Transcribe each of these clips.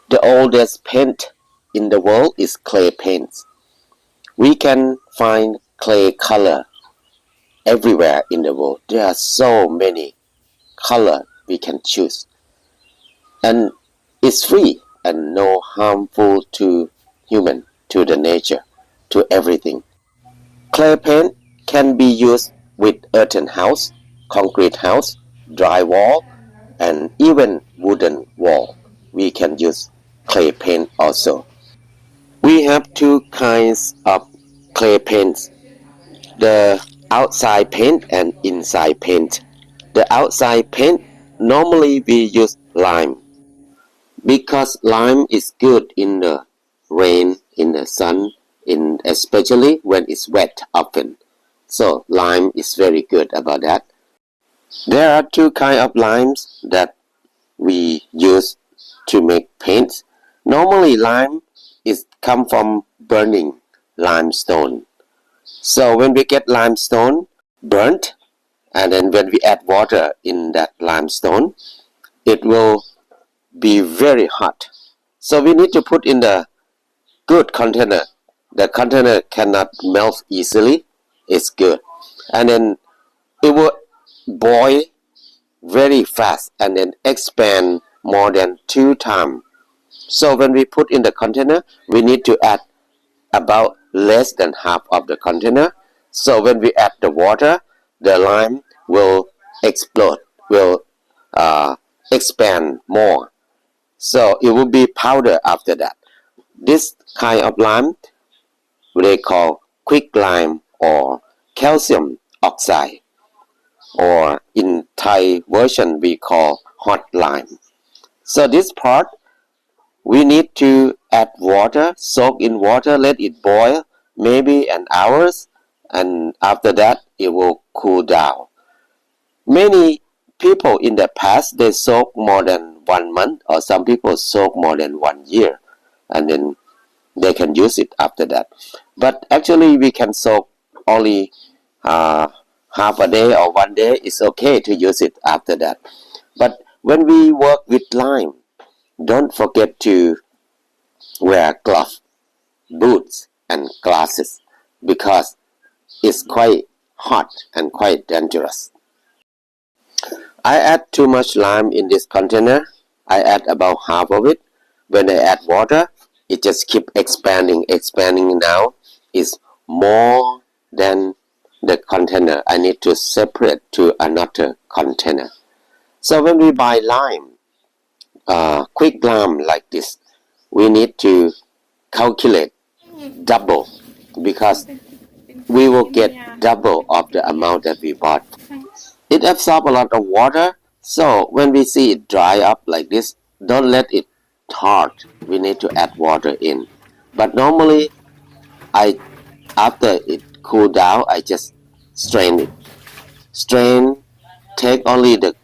The oldest paint in the world is clay paints. We can find clay color everywhere in the world. There are so many color we can choose, and it's free and no harmful to human, to the nature, to everything. Clay paint can be used with earthen house, concrete house, drywall, and even wooden wall. We can use clay paint also. We have two kinds of clay paints, the outside paint and inside paint. The outside paint, normally we use lime because lime is good in the rain, in the sun, in especially when it's wet often. So lime is very good about that. There are two kinds of limes that we use to make paints. Normally lime is come from burning limestone. So when we get limestone burnt, and then when we add water in that limestone, it will be very hot. So we need to put in the good container. The container cannot melt easily. It's good. And then it will boil very fast and then expand more than 2 times. So when we put in the container, we need to add about less than half of the container. So when we add the water, the lime will explode, will expand more. So it will be powder after that. This kind of lime they call quick lime or calcium oxide, or in Thai version we call hot lime. So this part we need to add water, soak in water, let it boil maybe an hour, and after that it will cool down. Many people in the past they soak more than 1 month, or some people soak more than 1 year, and then they can use it after that. But actually we can soak only half a day or 1 day. It's okay to use it after that. But when we work with lime, don't forget to wear gloves, boots, and glasses because it's quite hot and quite dangerous. I add too much lime in this container. I add about half of it. When I add water, it just keep expanding now. It's more than the container. I need to separate to another container. So when we buy lime, quick lime like this, we need to calculate double because we will get double of the amount that we bought. It absorbs a lot of water, so when we see it dry up like this, don't let it hard. We need to add water in. But normally, I after it cool down, I just strain it. Strain, take only the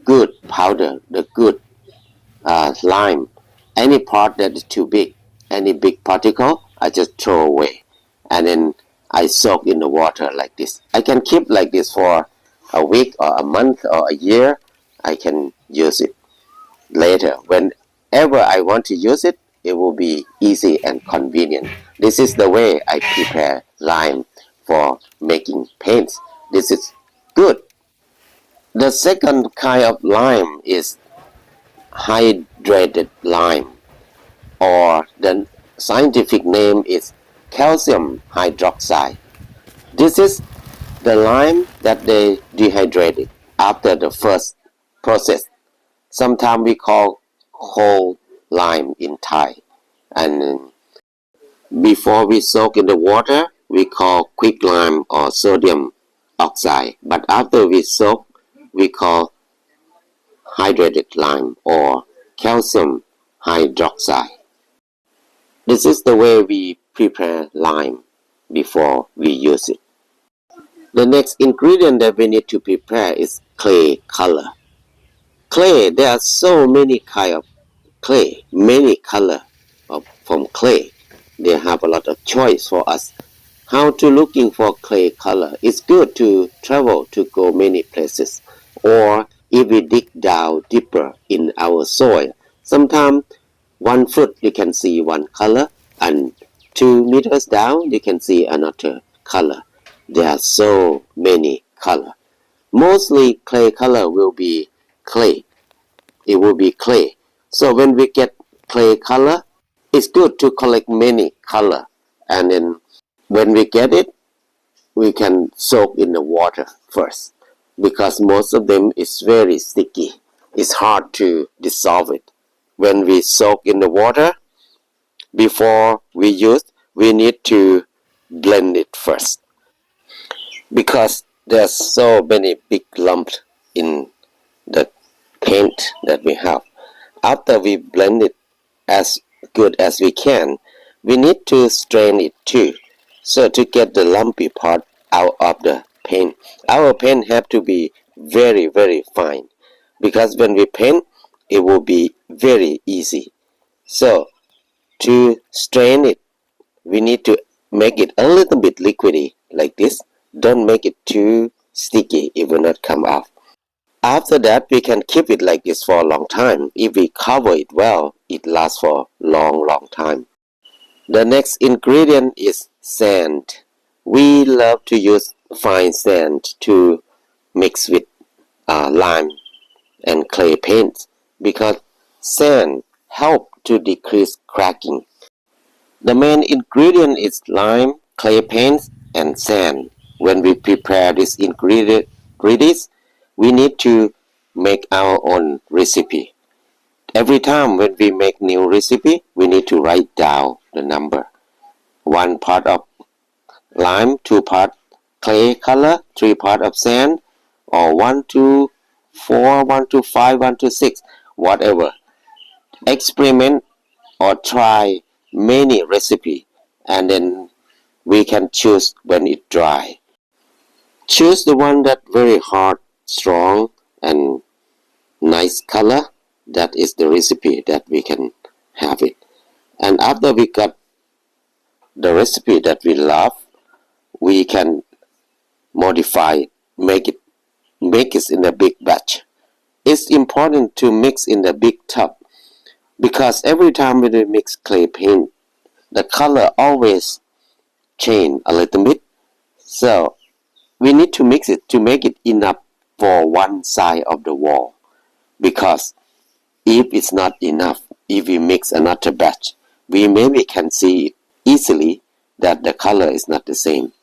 good powder, the good lime. Any part that is too big, any big particle, I just throw away, and then I soak in the water like this. I can keep like this for a week or a month or a year. I can use it later. Whenever I want to use it, it will be easy and convenient. This is the way I prepare lime for making paints. This is good. The second kind of lime is hydrated lime, or the scientific name is calcium hydroxide. This is the lime that they dehydrated after the first process. Sometimes we call whole lime in Thai. And before we soak in the water, we call quick lime or sodium oxide. But after we soak, we call hydrated lime or calcium hydroxide. This is the way we prepare lime before we use it. The next ingredient that we need to prepare is clay color. Clay, there are so many kind of clay, many color from clay. They have a lot of choice for us. How to looking for clay color? It's good to travel to go many places, or if we dig down deeper in our soil. Sometimes 1 foot you can see one color, and 2 meters down you can see another color. There are so many color. Mostly clay color will be clay. It will be clay. So when we get clay color, it's good to collect many color, and then when we get it, we can soak in the water first, because most of them is very sticky. It's hard to dissolve it. When we soak in the water, before we use, we need to blend it first, because there's so many big lumps in the paint that we have. After we blend it as good as we can, we need to strain it too, so to get the lumpy part out of the paint. Our paint have to be very, very fine, because when we paint, it will be very easy. So to strain it, we need to make it a little bit liquidy like this. Don't make it too sticky, it will not come off. After that, we can keep it like this for a long time. If we cover it well, it lasts for long time. The next ingredient is sand. We love to use fine sand to mix with lime and clay paints, because sand help to decrease cracking. The main ingredient is lime, clay paints, and sand. When we prepare these ingredients, we need to make our own recipe. Every time when we make new recipe, we need to write down the number. 1 part of lime, 2 part clay color, 3 part of sand, or 1 to 4, 1 to 5, 1 to 6, whatever. Experiment or try many recipe, and then we can choose when it dry. Choose the one that very hard, strong, and nice color. That is the recipe that we can have it. And after we got the recipe that we love, we can modify, make it in a big batch. It's important to mix in the big tub, because every time when we mix clay paint, the color always change a little bit. So we need to mix it to make it enough for one side of the wall, because if it's not enough, if we mix another batch, we maybe can see easily that the color is not the same.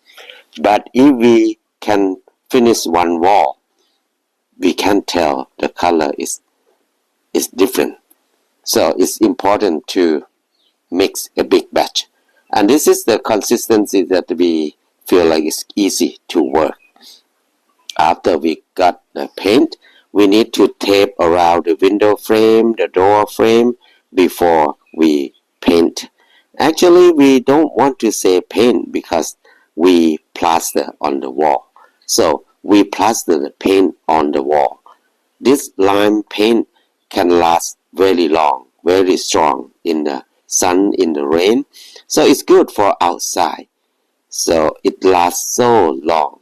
But if we can finish one wall, we can tell the color is different. So it's important to mix a big batch. And this is the consistency that we feel like it's easy to work. After we got the paint, we need to tape around the window frame, the door frame, before we paint. Actually, we don't want to say paint, because we plaster on the wall. So we plaster the paint on the wall. This lime paint can last very long, very strong in the sun, in the rain. So it's good for outside. So it lasts so long.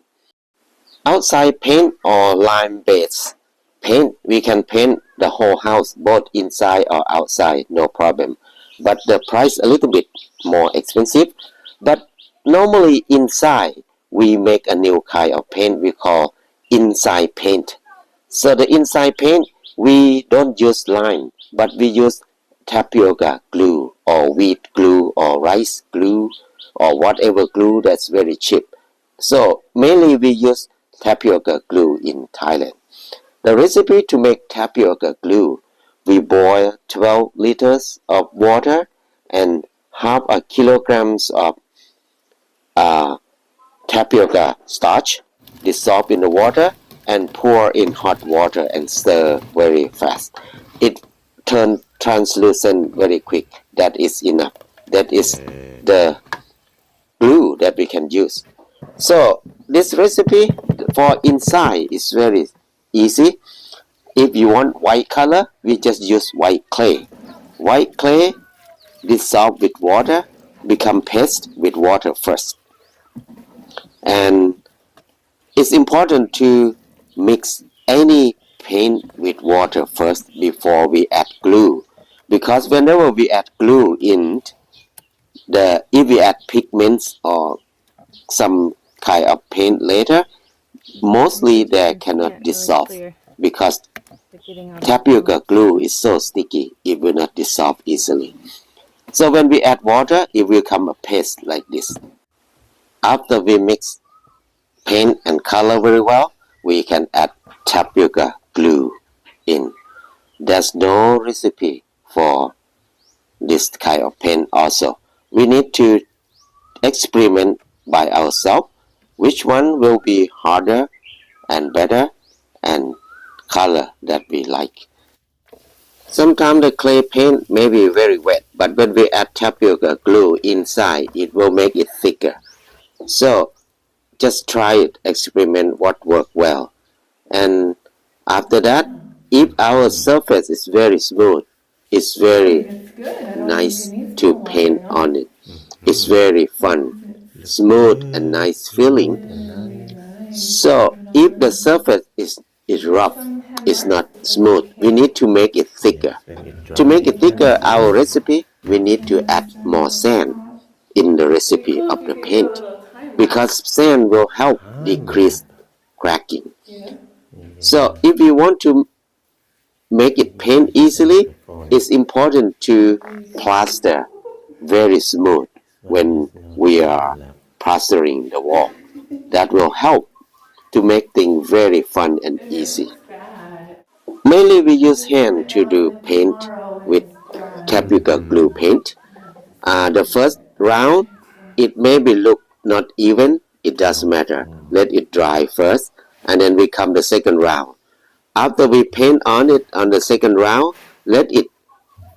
Outside paint or lime base paint, we can paint the whole house, both inside or outside, no problem. But the price a little bit more expensive. But normally inside, we make a new kind of paint we call inside paint. So the inside paint, we don't use lime, but we use tapioca glue or wheat glue or rice glue or whatever glue that's very cheap. So mainly we use tapioca glue in Thailand. The recipe to make tapioca glue: we boil 12 liters of water and half a kilograms of tapioca starch, dissolve in the water and pour in hot water and stir very fast. It turns translucent very quick. That is enough. That is the glue that we can use. So this recipe for inside is very easy. If you want white color, we just use white clay. White clay dissolve with water, become paste with water first. And it's important to mix any paint with water first before we add glue, because whenever we add glue in, if we add pigments or some kind of paint later, mostly they cannot dissolve because tapioca glue is so sticky, it will not dissolve easily. So when we add water, it will become a paste like this. After we mix paint and color very well, we can add tapioca glue in. There's no recipe for this kind of paint also. We need to experiment by ourselves which one will be harder and better and color that we like. Sometimes the clay paint may be very wet, but when we add tapioca glue inside, it will make it thicker. So just try it, experiment what works well. And after that, if our surface is very smooth, it's very nice to paint on it. It's very fun, smooth and nice feeling. So if the surface is rough, it's not smooth, we need to make it thicker. To make it thicker, our recipe, we need to add more sand in the recipe of the paint because sand will help decrease cracking. So if you want to make it paint easily, it's important to plaster very smooth when we are plastering the wall. That will help to make things very fun and easy. Mainly we use hand to do paint with tapioca glue paint. The first round, it maybe look not even, it doesn't matter. Let it dry first and then we come the second round. After we paint on it on the second round, let it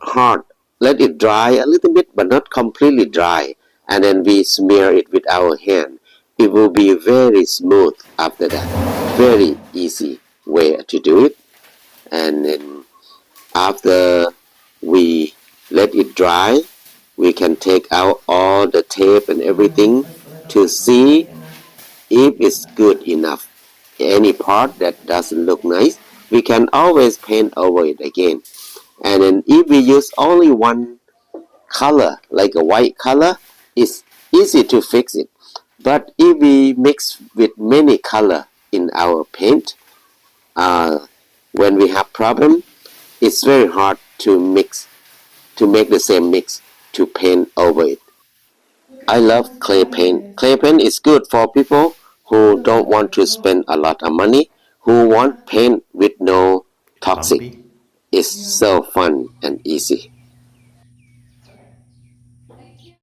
hard, let it dry a little bit but not completely dry, and then we smear it with our hand. It will be very smooth after that. Very easy way to do it. And then after we let it dry, we can take out all the tape and everything to see if it's good enough. Any part that doesn't look nice, we can always paint over it again. And then if we use only one color, like a white color, it's easy to fix it. But if we mix with many color in our paint, when we have problem, it's very hard to mix, to make the same mix, to paint over it. I love clay paint. Clay paint is good for people who don't want to spend a lot of money, who want paint with no toxic. It's so fun and easy.